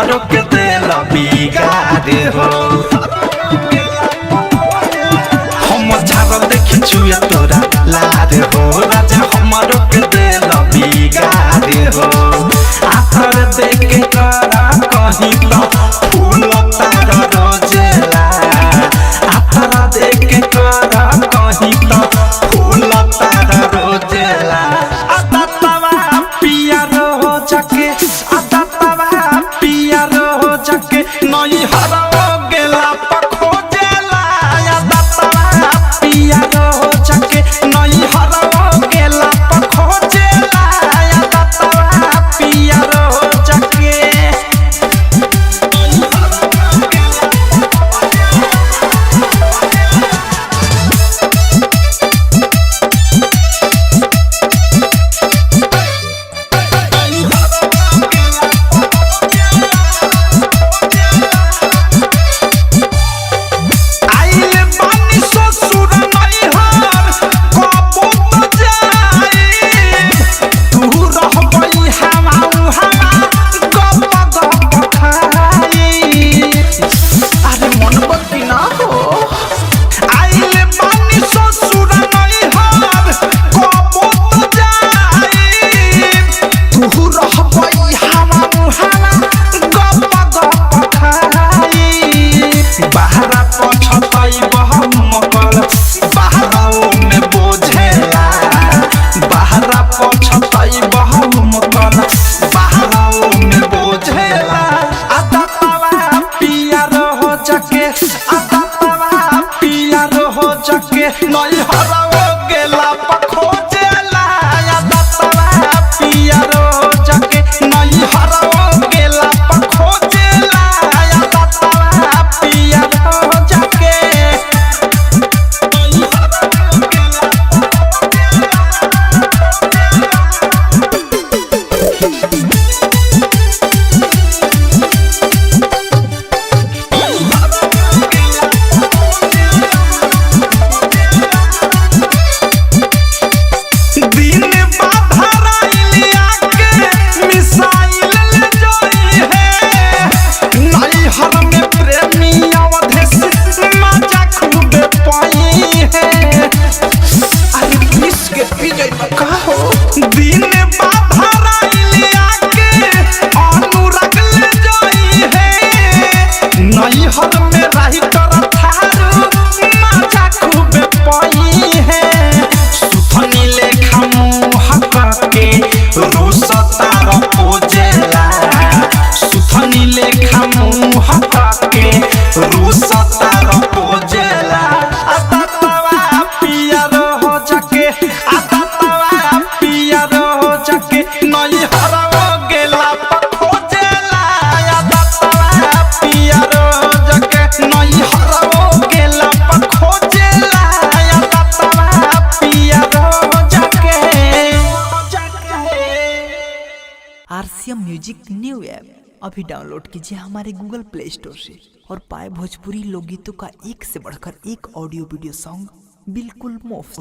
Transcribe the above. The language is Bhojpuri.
हमारो के दिल बिगाड़ हो हम झाड़ देखी छुए तोरा लाड हो राजा हमारो के दिल बिगाड़ हो आखर देख के करा कहीं तो फूल तार रोजेला आखर देख के करा कहीं तो फूल तार रोजेला आता तवा पिया रो जाके आता तवा पिया रो जाके नई हरो गेला पखो जेला आता तवा पिया रो जाके नई हरो गेला पखो जेला आता तवा पिया रो जाके नई हरो गेला पखो जेला आता तवा पिया रो जाके नई हरो गेला पखो जेला आता तवा पिया रो जाके नई हरो गेला दिन बाधराइलिया के अनुराग ले जाई है नई हर में रही कर थारू मजा खूब पाई है सुथनी लेखा मुंह के रुसतार पोजेला सुथनी लेखा मुंह के रुसतार पोजेला आता तवा पिया रो जाके आता नई हरो गेला पखो जेला आता तवा पिया रो जाके नई हरो गेला पखो जेला आता तवा पिया रो जाके आरसीएम म्यूजिक न्यू ऐप अभी डाउनलोड कीजिए हमारे गूगल प्ले स्टोर से और पाए भोजपुरी लोकगीतों का एक से बढ़कर एक ऑडियो वीडियो सॉन्ग बिल्कुल मुफ्त।